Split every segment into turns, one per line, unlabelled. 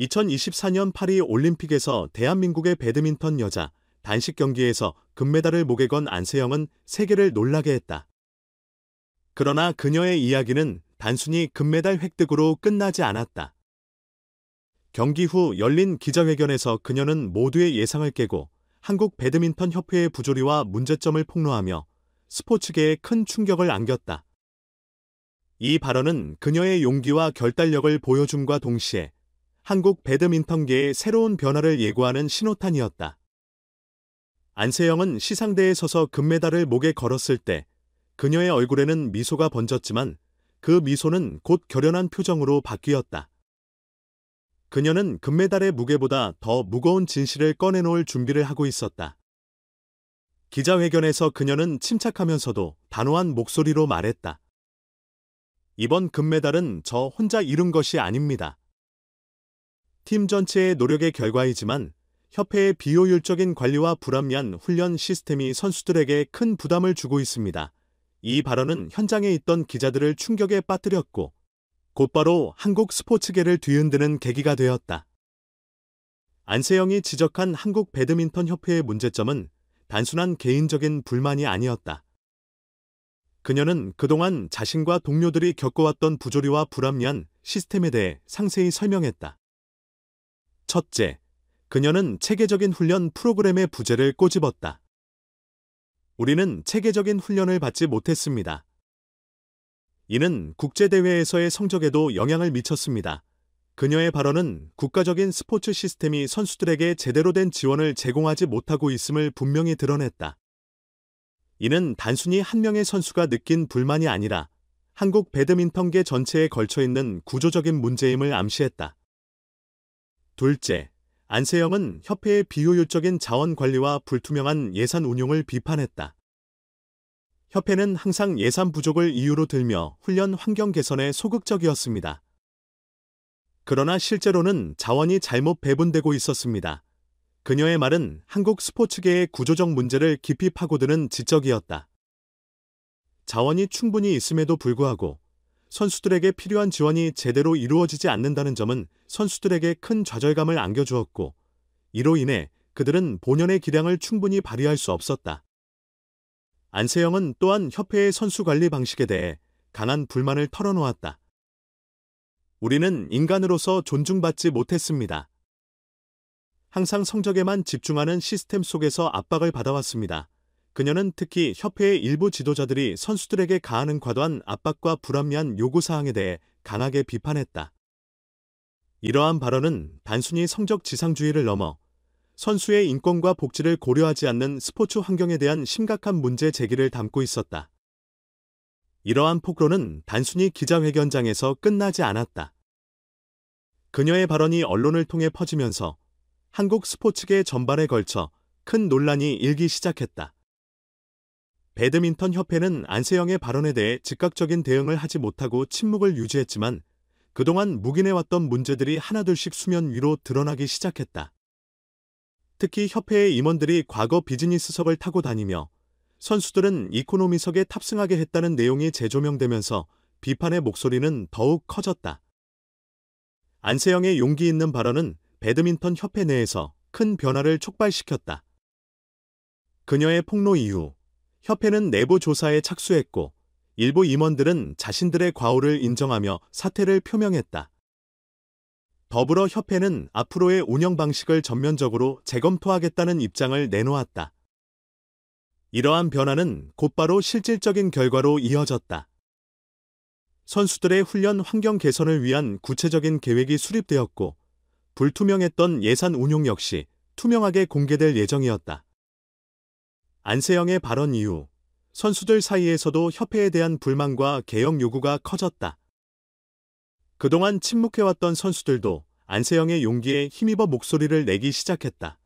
2024년 파리 올림픽에서 대한민국의 배드민턴 여자 단식 경기에서 금메달을 목에 건 안세영은 세계를 놀라게 했다. 그러나 그녀의 이야기는 단순히 금메달 획득으로 끝나지 않았다. 경기 후 열린 기자회견에서 그녀는 모두의 예상을 깨고 한국 배드민턴 협회의 부조리와 문제점을 폭로하며 스포츠계에 큰 충격을 안겼다. 이 발언은 그녀의 용기와 결단력을 보여줌과 동시에 한국 배드민턴계의 새로운 변화를 예고하는 신호탄이었다. 안세영은 시상대에 서서 금메달을 목에 걸었을 때 그녀의 얼굴에는 미소가 번졌지만 그 미소는 곧 결연한 표정으로 바뀌었다. 그녀는 금메달의 무게보다 더 무거운 진실을 꺼내놓을 준비를 하고 있었다. 기자회견에서 그녀는 침착하면서도 단호한 목소리로 말했다. 이번 금메달은 저 혼자 이룬 것이 아닙니다. 팀 전체의 노력의 결과이지만 협회의 비효율적인 관리와 불합리한 훈련 시스템이 선수들에게 큰 부담을 주고 있습니다. 이 발언은 현장에 있던 기자들을 충격에 빠뜨렸고 곧바로 한국 스포츠계를 뒤흔드는 계기가 되었다. 안세영이 지적한 한국 배드민턴 협회의 문제점은 단순한 개인적인 불만이 아니었다. 그녀는 그동안 자신과 동료들이 겪어왔던 부조리와 불합리한 시스템에 대해 상세히 설명했다. 첫째, 그녀는 체계적인 훈련 프로그램의 부재를 꼬집었다. 우리는 체계적인 훈련을 받지 못했습니다. 이는 국제대회에서의 성적에도 영향을 미쳤습니다. 그녀의 발언은 국가적인 스포츠 시스템이 선수들에게 제대로 된 지원을 제공하지 못하고 있음을 분명히 드러냈다. 이는 단순히 한 명의 선수가 느낀 불만이 아니라 한국 배드민턴계 전체에 걸쳐 있는 구조적인 문제임을 암시했다. 둘째, 안세영은 협회의 비효율적인 자원 관리와 불투명한 예산 운용을 비판했다. 협회는 항상 예산 부족을 이유로 들며 훈련 환경 개선에 소극적이었습니다. 그러나 실제로는 자원이 잘못 배분되고 있었습니다. 그녀의 말은 한국 스포츠계의 구조적 문제를 깊이 파고드는 지적이었다. 자원이 충분히 있음에도 불구하고 선수들에게 필요한 지원이 제대로 이루어지지 않는다는 점은 선수들에게 큰 좌절감을 안겨주었고, 이로 인해 그들은 본연의 기량을 충분히 발휘할 수 없었다. 안세영은 또한 협회의 선수 관리 방식에 대해 강한 불만을 털어놓았다. 우리는 인간으로서 존중받지 못했습니다. 항상 성적에만 집중하는 시스템 속에서 압박을 받아왔습니다. 그녀는 특히 협회의 일부 지도자들이 선수들에게 가하는 과도한 압박과 불합리한 요구사항에 대해 강하게 비판했다. 이러한 발언은 단순히 성적 지상주의를 넘어 선수의 인권과 복지를 고려하지 않는 스포츠 환경에 대한 심각한 문제 제기를 담고 있었다. 이러한 폭로는 단순히 기자회견장에서 끝나지 않았다. 그녀의 발언이 언론을 통해 퍼지면서 한국 스포츠계 전반에 걸쳐 큰 논란이 일기 시작했다. 배드민턴 협회는 안세영의 발언에 대해 즉각적인 대응을 하지 못하고 침묵을 유지했지만 그동안 묵인해왔던 문제들이 하나둘씩 수면 위로 드러나기 시작했다. 특히 협회의 임원들이 과거 비즈니스석을 타고 다니며 선수들은 이코노미석에 탑승하게 했다는 내용이 재조명되면서 비판의 목소리는 더욱 커졌다. 안세영의 용기 있는 발언은 배드민턴 협회 내에서 큰 변화를 촉발시켰다. 그녀의 폭로 이후 협회는 내부 조사에 착수했고 일부 임원들은 자신들의 과오를 인정하며 사퇴를 표명했다. 더불어 협회는 앞으로의 운영 방식을 전면적으로 재검토하겠다는 입장을 내놓았다. 이러한 변화는 곧바로 실질적인 결과로 이어졌다. 선수들의 훈련 환경 개선을 위한 구체적인 계획이 수립되었고 불투명했던 예산 운용 역시 투명하게 공개될 예정이었다. 안세영의 발언 이후 선수들 사이에서도 협회에 대한 불만과 개혁 요구가 커졌다. 그동안 침묵해왔던 선수들도 안세영의 용기에 힘입어 목소리를 내기 시작했다.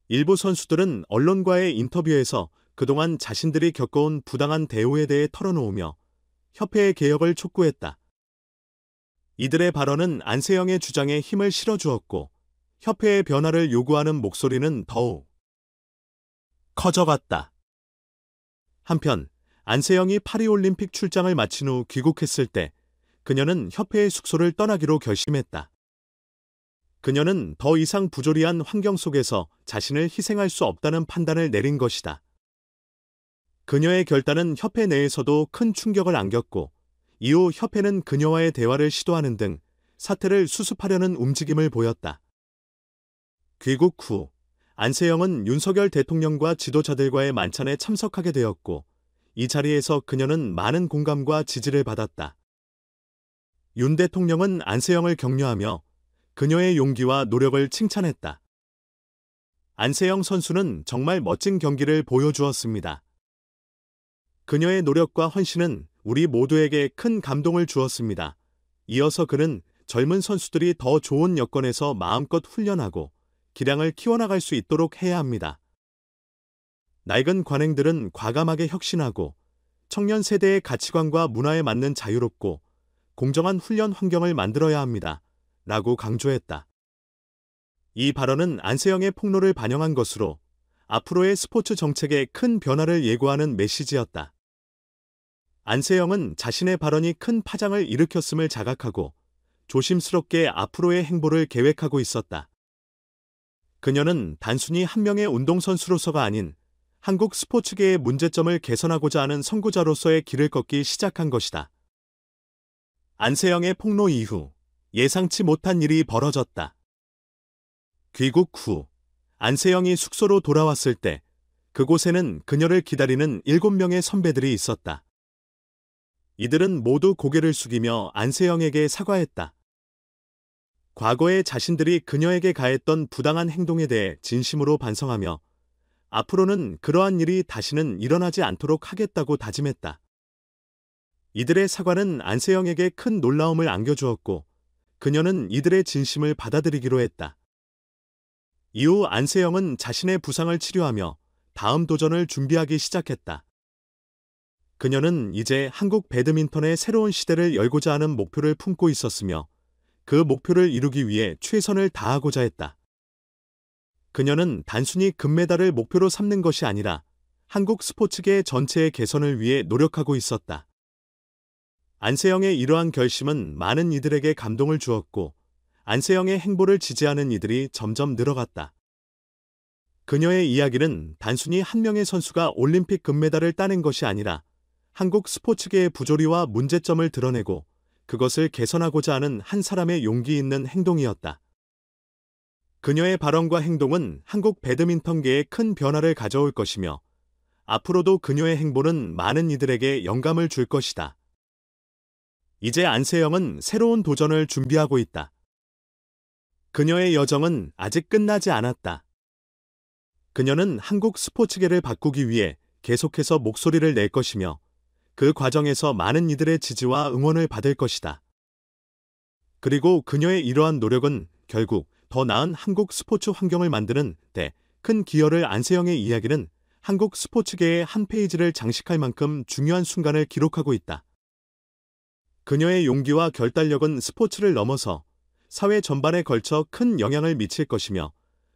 일부 선수들은 언론과의 인터뷰에서 그동안 자신들이 겪어온 부당한 대우에 대해 털어놓으며 협회의 개혁을 촉구했다. 이들의 발언은 안세영의 주장에 힘을 실어주었고 협회의 변화를 요구하는 목소리는 더욱 커져갔다. 한편 안세영이 파리올림픽 출장을 마친 후 귀국했을 때 그녀는 협회의 숙소를 떠나기로 결심했다. 그녀는 더 이상 부조리한 환경 속에서 자신을 희생할 수 없다는 판단을 내린 것이다. 그녀의 결단은 협회 내에서도 큰 충격을 안겼고, 이후 협회는 그녀와의 대화를 시도하는 등 사태를 수습하려는 움직임을 보였다. 귀국 후 안세영은 윤석열 대통령과 지도자들과의 만찬에 참석하게 되었고, 이 자리에서 그녀는 많은 공감과 지지를 받았다. 윤 대통령은 안세영을 격려하며 그녀의 용기와 노력을 칭찬했다. 안세영 선수는 정말 멋진 경기를 보여주었습니다. 그녀의 노력과 헌신은 우리 모두에게 큰 감동을 주었습니다. 이어서 그는 젊은 선수들이 더 좋은 여건에서 마음껏 훈련하고 기량을 키워나갈 수 있도록 해야 합니다. 낡은 관행들은 과감하게 혁신하고 청년 세대의 가치관과 문화에 맞는 자유롭고 공정한 훈련 환경을 만들어야 합니다. 라고 강조했다. 이 발언은 안세영의 폭로를 반영한 것으로 앞으로의 스포츠 정책에 큰 변화를 예고하는 메시지였다. 안세영은 자신의 발언이 큰 파장을 일으켰음을 자각하고 조심스럽게 앞으로의 행보를 계획하고 있었다. 그녀는 단순히 한 명의 운동선수로서가 아닌 한국 스포츠계의 문제점을 개선하고자 하는 선구자로서의 길을 걷기 시작한 것이다. 안세영의 폭로 이후 예상치 못한 일이 벌어졌다. 귀국 후 안세영이 숙소로 돌아왔을 때 그곳에는 그녀를 기다리는 7명의 선배들이 있었다. 이들은 모두 고개를 숙이며 안세영에게 사과했다. 과거에 자신들이 그녀에게 가했던 부당한 행동에 대해 진심으로 반성하며 앞으로는 그러한 일이 다시는 일어나지 않도록 하겠다고 다짐했다. 이들의 사과는 안세영에게 큰 놀라움을 안겨주었고 그녀는 이들의 진심을 받아들이기로 했다. 이후 안세영은 자신의 부상을 치료하며 다음 도전을 준비하기 시작했다. 그녀는 이제 한국 배드민턴의 새로운 시대를 열고자 하는 목표를 품고 있었으며 그 목표를 이루기 위해 최선을 다하고자 했다. 그녀는 단순히 금메달을 목표로 삼는 것이 아니라 한국 스포츠계 전체의 개선을 위해 노력하고 있었다. 안세영의 이러한 결심은 많은 이들에게 감동을 주었고 안세영의 행보를 지지하는 이들이 점점 늘어갔다. 그녀의 이야기는 단순히 한 명의 선수가 올림픽 금메달을 따낸 것이 아니라 한국 스포츠계의 부조리와 문제점을 드러내고 그것을 개선하고자 하는 한 사람의 용기 있는 행동이었다. 그녀의 발언과 행동은 한국 배드민턴계에 큰 변화를 가져올 것이며 앞으로도 그녀의 행보는 많은 이들에게 영감을 줄 것이다. 이제 안세영은 새로운 도전을 준비하고 있다. 그녀의 여정은 아직 끝나지 않았다. 그녀는 한국 스포츠계를 바꾸기 위해 계속해서 목소리를 낼 것이며 그 과정에서 많은 이들의 지지와 응원을 받을 것이다. 그리고 그녀의 이러한 노력은 결국 더 나은 한국 스포츠 환경을 만드는 데 큰 기여를 안세영의 이야기는 한국 스포츠계의 한 페이지를 장식할 만큼 중요한 순간을 기록하고 있다. 그녀의 용기와 결단력은 스포츠를 넘어서 사회 전반에 걸쳐 큰 영향을 미칠 것이며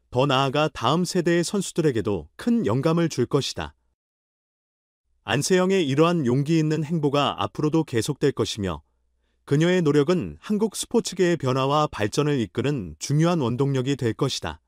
더 나아가 다음 세대의 선수들에게도 큰 영감을 줄 것이다. 안세영의 이러한 용기 있는 행보가 앞으로도 계속될 것이며 그녀의 노력은 한국 스포츠계의 변화와 발전을 이끄는 중요한 원동력이 될 것이다.